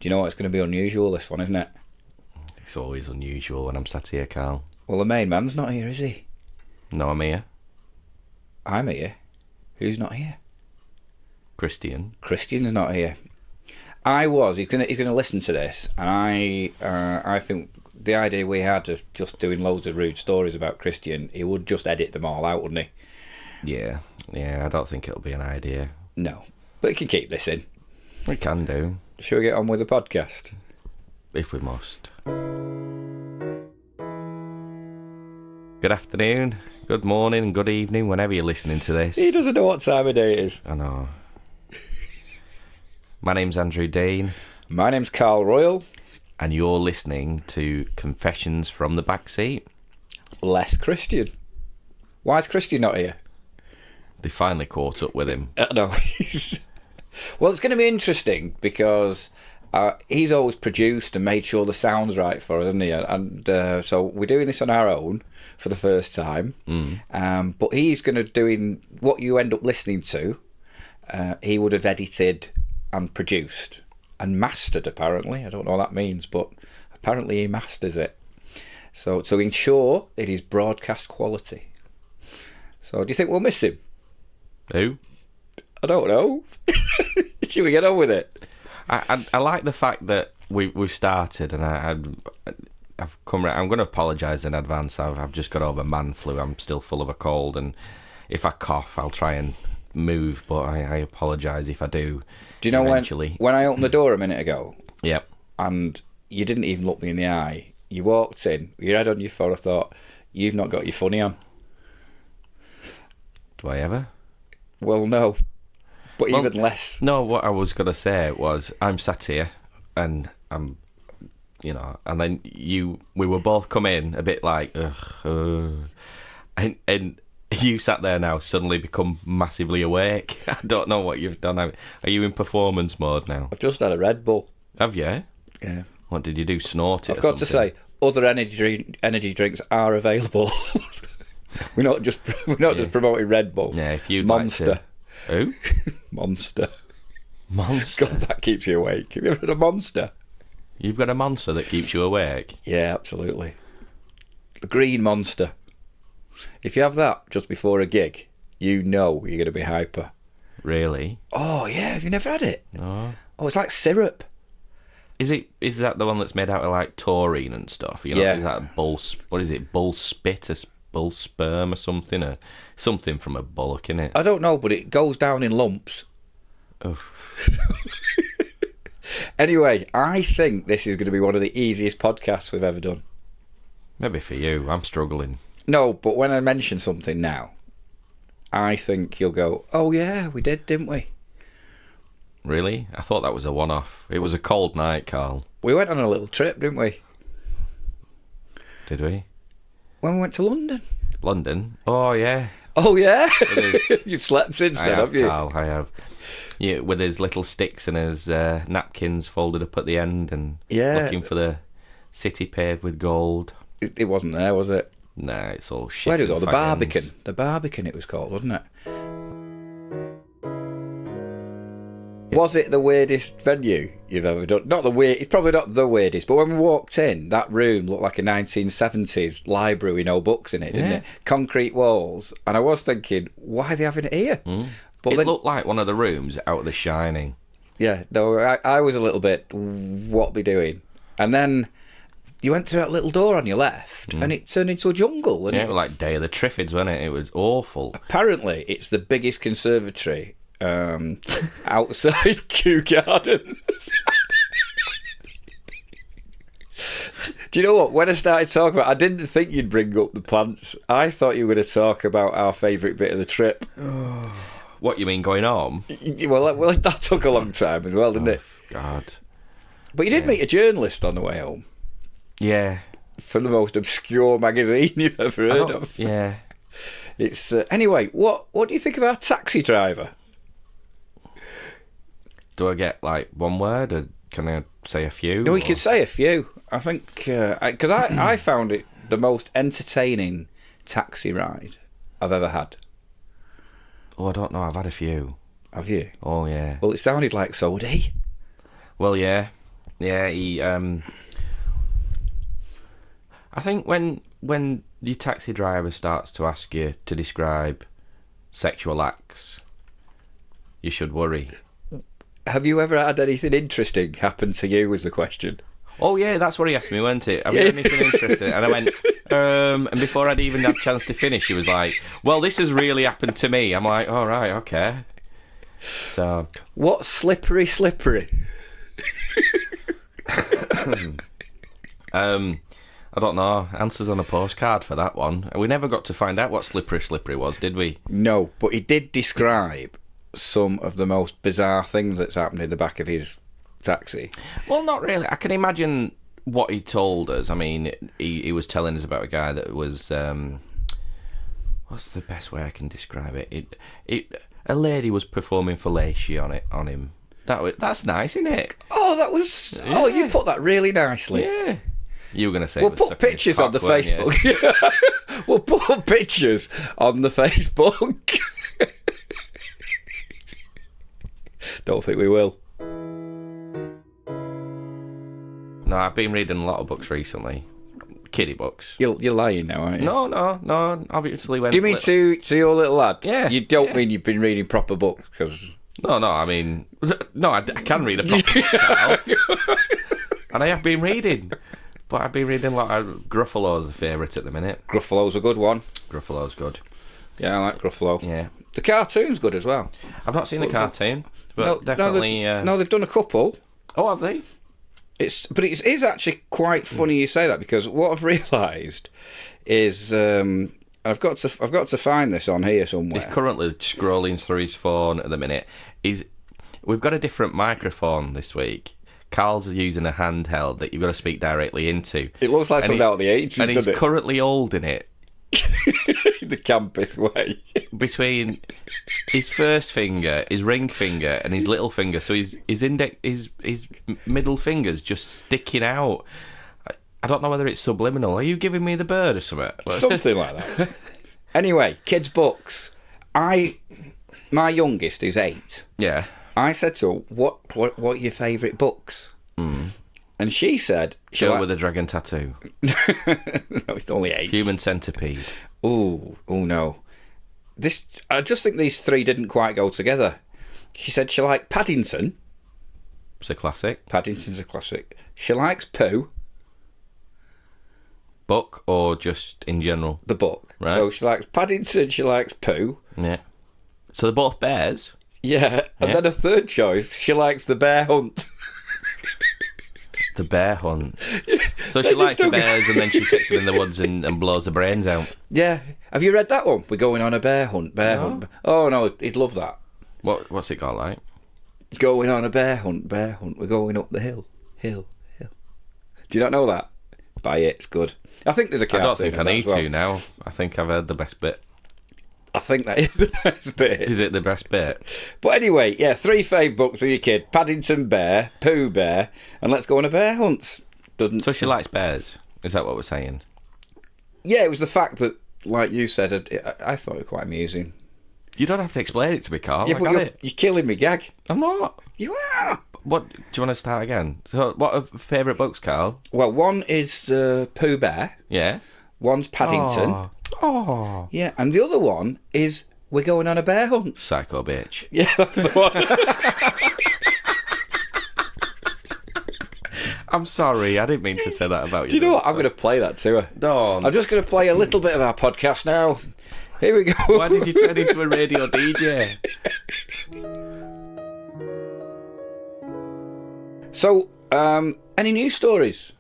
Do you know what? It's going to be unusual, this one, isn't it? It's always unusual when I'm sat here, Carl. Well, the main man's not here, is he? No, I'm here. I'm here. Who's not here? Christian. Christian's not here. He's gonna listen to this, and I think the idea we had of just doing loads of rude stories about Christian, he would just edit them all out, wouldn't he? Yeah, I don't think it'll be an idea. No, but he can keep this in. We can do. Shall we get on with the podcast? If we must. Good afternoon, good morning, and good evening, whenever you're listening to this. He doesn't know what time of day it is. I know. My name's Andrew Dean. My name's Carl Royal. And you're listening to Confessions from the Backseat. Less Christian. Why is Christian not here? They finally caught up with him. No, well, it's going to be interesting because he's always produced and made sure the sound's right for us, hasn't he? And so we're doing this on our own for the first time. But he's going to doing what you end up listening to. He would have edited and produced and mastered, apparently. I don't know what that means, but apparently he masters it. So to ensure it is broadcast quality. So do you think we'll miss him? Who? I don't know. Should we get on with it? I like the fact that we've started, and I've come. I'm going to apologise in advance. I've just got over man flu. I'm still full of a cold, and if I cough, I'll try and move. But I apologise if I do. Do you know eventually. when I opened the door a minute ago? Yep. And you didn't even look me in the eye. You walked in, your head on your phone. I thought, you've not got your funny on. Do I ever? Well, no. But even less. No, what I was going to say was, I'm sat here, and I'm, and then we were both come in a bit like, and you sat there now, suddenly become massively awake. I don't know what you've done. Are you in performance mode now? I've just had a Red Bull. Have you? Yeah. What did you do? Snort it? I've got to say, other energy drinks are available. we're not just promoting Red Bull. Yeah, if you Monster. Who? Monster. Monster. God, that keeps you awake. Have you ever had a Monster? You've got a Monster that keeps you awake? Yeah, absolutely. The green Monster. If you have that just before a gig, you know you're going to be hyper. Really? Oh, yeah. Have you never had it? No. Oh, it's like syrup. Is that the one that's made out of like taurine and stuff? Yeah. Is that what is it? Bull spit, bull sperm or something? Or something from a bullock, innit? I don't know, but it goes down in lumps. Oh. Anyway, I think this is going to be one of the easiest podcasts we've ever done. Maybe for you. I'm struggling. No, but when I mention something now, I think you'll go, oh yeah, we did, didn't we? Really? I thought that was a one-off. It was a cold night, Carl. We went on a little trip, didn't we? Did we? When we went to London. London? Oh, yeah. Oh, yeah? You've slept since then, have you? Carl, I have. Yeah, with his little sticks and his napkins folded up at the end and looking for the city paved with gold. It wasn't there, was it? Nah, it's all shit. Where did we go? The Barbican. The Barbican it was called, wasn't it? Was it the weirdest venue you've ever done? Not the weird. It's probably not the weirdest, but when we walked in, that room looked like a 1970s library with no books in it, didn't it? Concrete walls. And I was thinking, why are they having it here? But it looked like one of the rooms out of The Shining. Yeah, no, I was a little bit, what are they doing? And then you went through that little door on your left, and it turned into a jungle. Yeah, it was like Day of the Triffids, wasn't it? It was awful. Apparently, it's the biggest conservatory outside Kew Gardens. Do you know what? When I started talking about, I didn't think you'd bring up the plants. I thought you were going to talk about our favourite bit of the trip. What, you mean going home? Well, that took a long time as well, didn't it? God. But you did meet a journalist on the way home. Yeah. For the most obscure magazine you've ever heard of. Yeah. It's anyway. What do you think of our taxi driver? Do I get like one word, or can I say a few? No, you can say a few. I think because I found it the most entertaining taxi ride I've ever had. Oh, I don't know. I've had a few. Have you? Oh, yeah. Well, it sounded like so did he. Well, yeah. Yeah, he. I think when your taxi driver starts to ask you to describe sexual acts, you should worry. Have you ever had anything interesting happen to you, was the question. Oh, yeah, that's what he asked me, wasn't it? Have you got anything interesting? And I went, and before I'd even had a chance to finish, he was like, well, this has really happened to me. I'm like, all right, okay. So... What's slippery? I don't know. Answers on a postcard for that one. We never got to find out what slippery was, did we? No, but he did describe some of the most bizarre things that's happened in the back of his taxi. Well, not really. I can imagine what he told us. I mean, he was telling us about a guy that was... what's the best way I can describe it? A lady was performing fellatio on him. That's nice, isn't it? Oh, that was... Yeah. Oh, you put that really nicely. Yeah. You were going to say... We'll put pictures on the Facebook. We'll put pictures on the Facebook. Don't think we will. No, I've been reading a lot of books recently. Kiddie books. You're lying now, aren't you? No. Obviously, when... Do you mean to your little lad? Yeah. You don't mean you've been reading proper books, because... No, I mean... No, I can read a proper book, Carl. And I have been reading. But I've been reading a lot of... Gruffalo's a favourite at the minute. Gruffalo's a good one. Gruffalo's good. Yeah, I like Gruffalo. Yeah. The cartoon's good as well. I've not seen the cartoon, but definitely... No, they've done a couple. Oh, have they? But it is actually quite funny you say that, because what I've realised is... I've got to find this on here somewhere. He's currently scrolling through his phone at the minute. We've got a different microphone this week. Carl's using a handheld that you've got to speak directly into. It looks like something out of the 80s, and doesn't he's currently holding it. The campus way. Between his first finger, his ring finger, and his little finger. So his middle finger's just sticking out. I don't know whether it's subliminal. Are you giving me the bird or something? Something like that. Anyway, kids' books. My youngest, who's 8. Yeah. I said to her, what are your favourite books? Mm. And she said... Girl with a dragon tattoo. No, it's only 8. Human centipede. Oh no. I just think these 3 didn't quite go together. She said she liked Paddington. It's a classic. Paddington's a classic. She likes Pooh. Book or just in general? The book. Right. So she likes Paddington, she likes Pooh. Yeah. So they're both bears? Yeah. And then a third choice, she likes The Bear Hunt. The Bear Hunt. So she likes the bears and then she takes them in the woods and blows the brains out. Yeah. Have you read that one? We're going on a bear hunt, hunt. Oh, no, he'd love that. What's it got like? Going on a bear hunt. We're going up the hill. Do you not know that? Buy it, it's good. I think there's a cartoon. I don't think I need to now. I think I've heard the best bit. I think that is the best bit. Is it the best bit? But anyway, yeah, 3 fave books of your kid. Paddington Bear, Pooh Bear, and Let's Go on a Bear Hunt. So she likes bears? Is that what we're saying? Yeah, it was the fact that, like you said, I thought it was quite amusing. You don't have to explain it to me, Carl. Yeah, but you're killing me, gag. I'm not. You are. What? Do you want to start again? So, what are favourite books, Carl? Well, one is Pooh Bear. Yeah. One's Paddington. Oh. Yeah, and the other one is We're Going on a Bear Hunt. Psycho bitch. Yeah, that's the one. I'm sorry, I didn't mean to say that about you. Do you know what? I'm going to play that to her. Don't. I'm just going to play a little bit of our podcast now. Here we go. Why did you turn into a radio DJ? So, any news stories?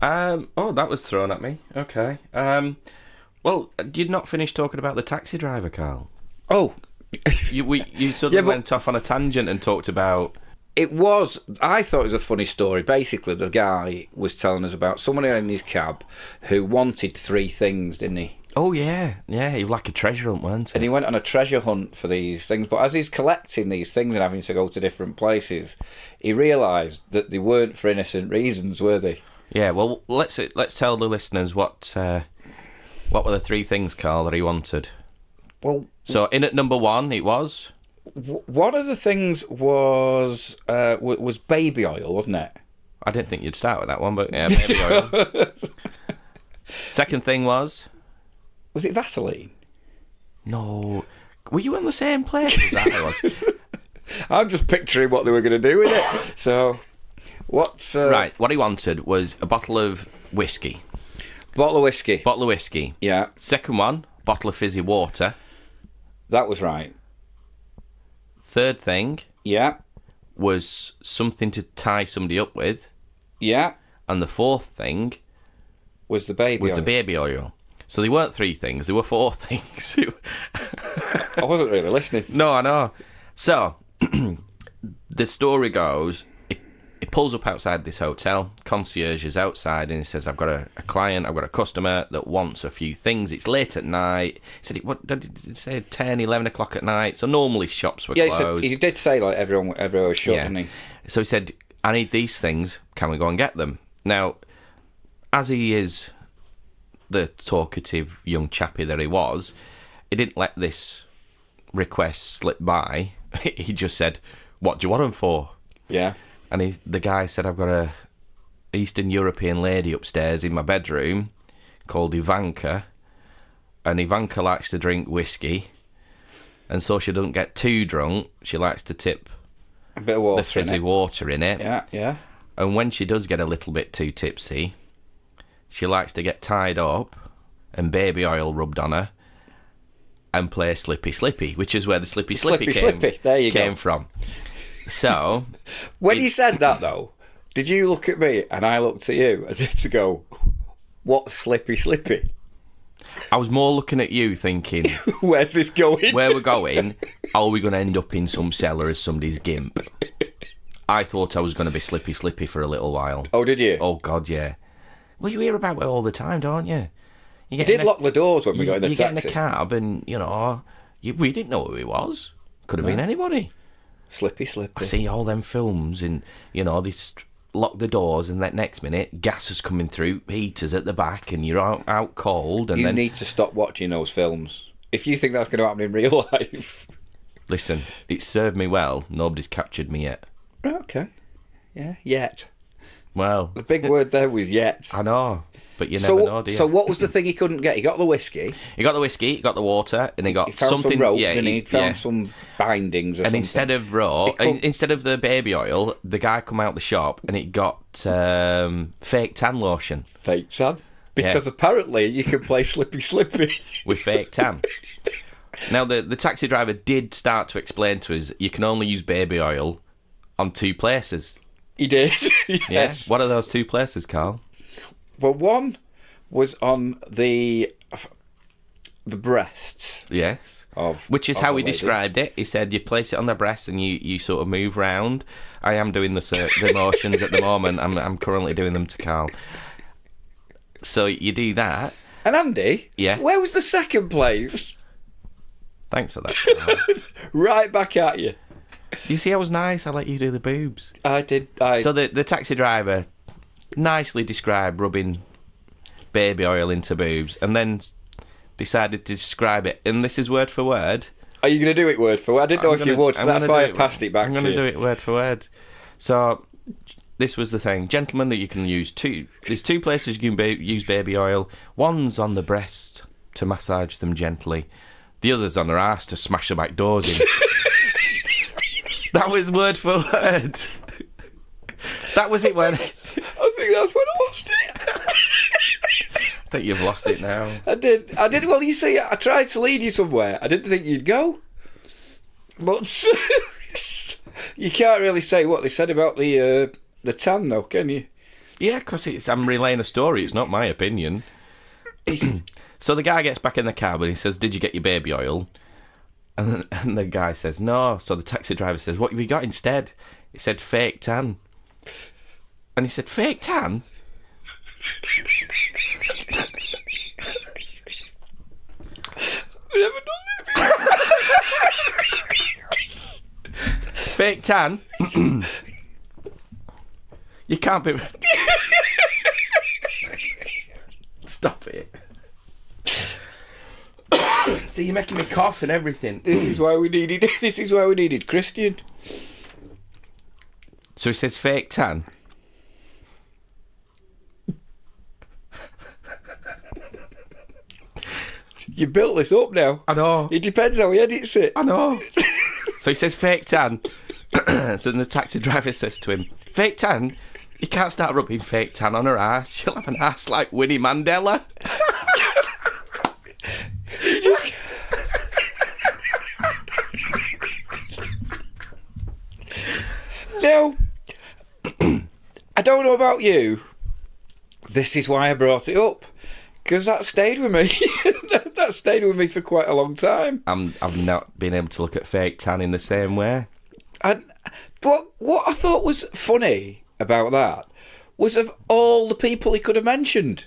Oh, that was thrown at me. Okay. Well, you'd not finished talking about the taxi driver, Carl. Oh. You suddenly went off on a tangent and talked about... I thought it was a funny story. Basically, the guy was telling us about someone in his cab who wanted 3 things, didn't he? Oh, yeah. Yeah, he was like a treasure hunt, weren't he? And he went on a treasure hunt for these things. But as he's collecting these things and having to go to different places, he realised that they weren't for innocent reasons, were they? Yeah, well, let's tell the listeners what were the 3 things, Carl, that he wanted. Well, so in at number 1, it was... One of the things was baby oil, wasn't it? I didn't think you'd start with that one, but yeah, baby oil. Second thing was it Vaseline? No. Were you in the same place as I was? I'm just picturing what they were going to do with it. So, what's... Right, what he wanted was a bottle of whiskey. Bottle of whiskey. Bottle of whiskey. Yeah. Second one, bottle of fizzy water. That was right. Third thing... Yeah. Was something to tie somebody up with. Yeah. And the fourth thing... Was the baby oil. The baby oil. So they weren't 3 things, there were 4 things. I wasn't really listening. No, I know. So, the story goes, he pulls up outside this hotel, concierge is outside, and he says, I've got a client, I've got a customer that wants a few things. It's late at night. He said, what did it say, 10, 11 o'clock at night? So normally shops were closed. He did say, like, everyone was shut, didn't he? So he said, I need these things, can we go and get them? Now, as he is the talkative young chappie that he was, he didn't let this request slip by. He just said, what do you want them for? Yeah. And the guy said, I've got a Eastern European lady upstairs in my bedroom called Ivanka, and Ivanka likes to drink whiskey, and so she doesn't get too drunk. She likes to tip a bit of water, the fizzy water in it. Yeah, yeah. And when she does get a little bit too tipsy, she likes to get tied up and baby oil rubbed on her and play Slippy Slippy, which is where the Slippy Slippy came from. So... When he said that, though, did you look at me and I looked at you as if to go, what's Slippy Slippy? I was more looking at you thinking... Where's this going? Where we're going, are we going to end up in some cellar as somebody's gimp? I thought I was going to be Slippy Slippy for a little while. Oh, did you? Oh, God, yeah. Well, you hear about it all the time, don't you? You did lock the doors when we got in the taxi. You get in a cab and, we didn't know who he was. Could have been anybody. Slippy Slippy. I see all them films and, they lock the doors and that next minute, gas is coming through, heaters at the back and you're out cold. And you need to stop watching those films. If you think that's going to happen in real life. Listen, it's served me well. Nobody's captured me yet. Okay. Yeah, yet. Well... The big word there was yet. I know. But you never know, do you? So what was the thing he couldn't get? He got the whiskey. He got the whiskey, he got the water, and he got found something... some rope, and he found some bindings or something. And instead of the baby oil, the guy come out the shop and it got fake tan lotion. Fake tan? Because apparently you can play Slippy Slippy. With fake tan. Now, the taxi driver did start to explain to us, you can only use baby oil on 2 places. He did, yes. Yeah. What are those 2 places, Carl? Well, one was on the breasts. Yes. Which is how he described it. He said you place it on the breast and you sort of move round. I am doing the motions at the moment. I'm currently doing them to Carl. So you do that. And Andy? Yeah? Where was the second place? Thanks for that, Carl. Right back at you. You see, I was nice. I let you do the boobs. I did. So the taxi driver nicely described rubbing baby oil into boobs and then decided to describe it, and this is word for word. Are you going to do it word for word? I didn't know if you would, so that's why I passed it back to you. I'm going to do it word for word. So this was the thing. Gentlemen, that you can use there's 2 places you can use baby oil. One's on the breast to massage them gently. The other's on their arse to smash the back doors in. That was word for word. That was it when... I think that's when I lost it. I think you've lost it now. I did. Well, you see, I tried to lead you somewhere. I didn't think you'd go. But you can't really say what they said about the tan, though, can you? Yeah, because I'm relaying a story. It's not my opinion. So the guy gets back in the cab and he says, did you get your baby oil? And the guy says, no. So the taxi driver says, what have you got instead? He said, fake tan. And he said, fake tan? I've never done this before. Fake tan? You can't be... Stop it. See, you're making me cough and everything. This is why we needed Christian. So he says fake tan? You built this up now. I know. It depends how he edits it. I know. So he says fake tan. So then the taxi driver says to him, fake tan? You can't start rubbing fake tan on her ass. She'll have an ass like Winnie Mandela. You just... Now, I don't know about you. This is why I brought it up. Because that stayed with me. That stayed with me for quite a long time. I've not been able to look at fake tan in the same way. But what I thought was funny about that was of all the people he could have mentioned.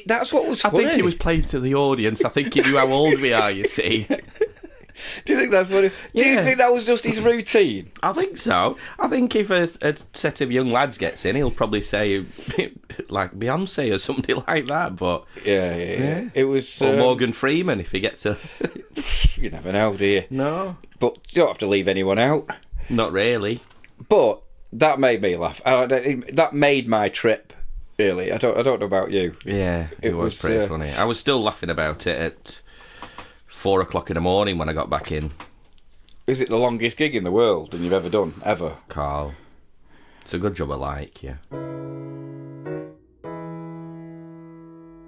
That's what was funny. I think he was playing to the audience. I think he knew how old we are, you see. Do you think that's what? Do you think that was just his routine? I think so. I think if a set of young lads gets in, he'll probably say like Beyonce or something like that. But yeah. It was or Morgan Freeman if he gets a. You never know, do you? No. But you don't have to leave anyone out. Not really. But that made me laugh. That made my trip. Really, I don't know about you. Yeah, it was pretty funny. I was still laughing about it at 4 o'clock in the morning when I got back in. Is it the longest gig in the world that you've ever done, ever? Carl, it's a good job I like you.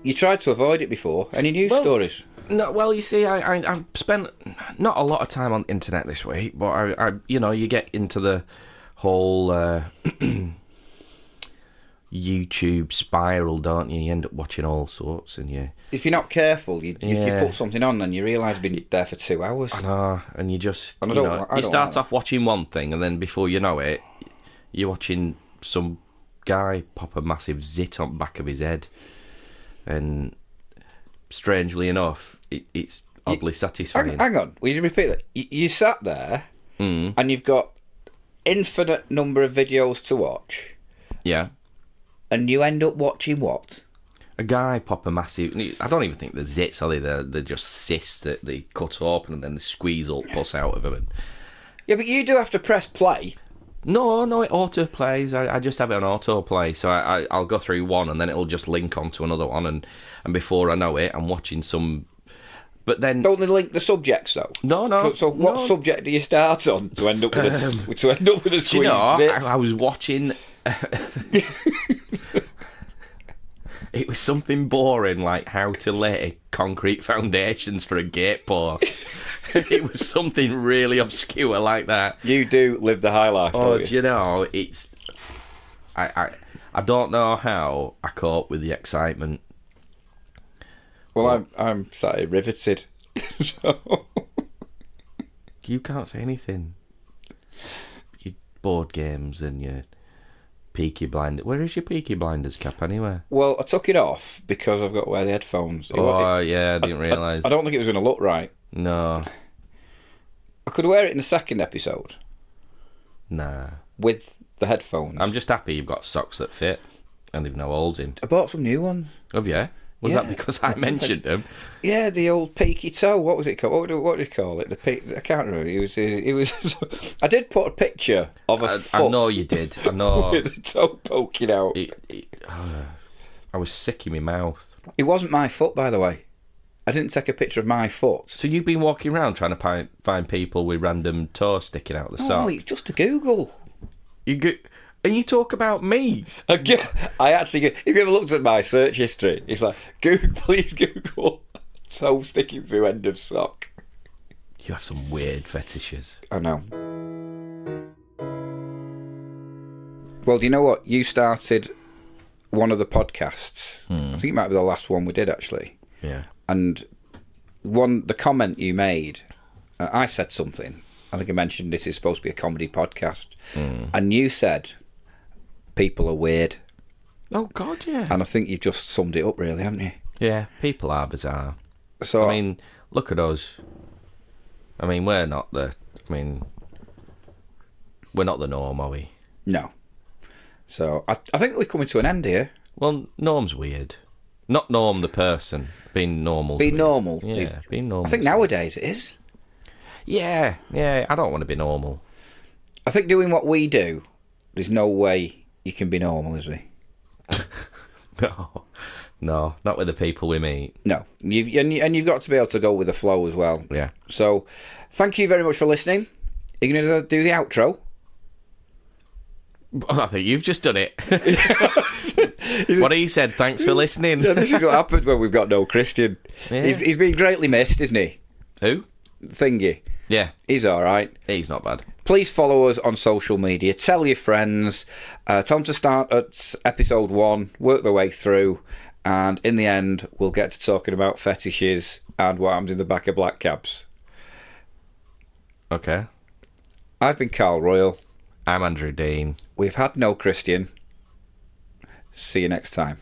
You tried to avoid it before. Any news stories? No, well, you see, I've spent not a lot of time on the internet this week, but I you get into the whole YouTube spiral, don't you? You end up watching all sorts, and you... If you're not careful, you put something on and you realise you've been there for 2 hours. I know, and you just... you start off watching one thing, and then before you know it, you're watching some guy pop a massive zit on the back of his head. And strangely enough, it's oddly satisfying. Hang on, will you repeat that? You sat there, and you've got infinite number of videos to watch. Yeah. And you end up watching what? A guy pop a massive... I don't even think they're zits, are they? They're just cysts that they cut open and then they squeeze all pus out of them. Yeah, but you do have to press play. No, it auto-plays. I just have it on auto-play. So I'll go through one and then it'll just link onto another one. And before I know it, I'm watching some... But then... Don't they link the subjects, though? No. So what subject do you start on to end up with a squeezed zit? I was watching... It was something boring like how to lay concrete foundations for a gate post. It was something really obscure like that. You do live the high life, don't you? Do you know, it's... I don't know how I cope with the excitement. Well, I'm sat here riveted. So... You can't say anything. Your board games and your... Peaky Blinders. Where is your Peaky Blinders cap anyway? Well, I took it off because I've got to wear the headphones. I didn't realise. I don't think it was going to look right. No. I could wear it in the second episode. Nah. With the headphones. I'm just happy you've got socks that fit and they've no holes in. I bought some new ones. Have you? Was that because I mentioned them? Yeah, the old peaky toe. What was it called? What did you call it? I can't remember. It was. I did put a picture of a foot. I know you did. I know. With the toe poking out. I was sick in my mouth. It wasn't my foot, by the way. I didn't take a picture of my foot. So you've been walking around trying to find people with random toes sticking out the sock? Oh, it's just a Google. And you talk about me. I actually, if you ever looked at my search history, it's like, please Google toe sticking through end of sock. You have some weird fetishes. I know. Well, do you know what? You started one of the podcasts. I think it might be the last one we did, actually. Yeah. And the comment you made, I said something. I think I mentioned this is supposed to be a comedy podcast. And you said... people are weird. Oh, God, yeah. And I think you've just summed it up, really, haven't you? Yeah, people are bizarre. So, I mean, look at us. I mean, we're not the norm, are we? No. So, I think we're coming to an end here. Well, norm's weird. Not norm the person. Being normal. Being normal. Yeah, being normal. I think nowadays it is. Yeah, I don't want to be normal. I think doing what we do, there's no way you can be normal, is there? No, not with the people we meet. No. You've got to be able to go with the flow as well. Yeah. So, thank you very much for listening. Are you going to do the outro? I think you've just done it. What he said, thanks for listening. Yeah, this is what happens when we've got no Christian. Yeah. He's been greatly missed, isn't he? Who? Thingy. Yeah. He's all right. He's not bad. Please follow us on social media. Tell your friends. Tell them to start at episode 1, work their way through, and in the end, we'll get to talking about fetishes and what happens in the back of black cabs. Okay. I've been Carl Royal. I'm Andrew Dean. We've had no Christian. See you next time.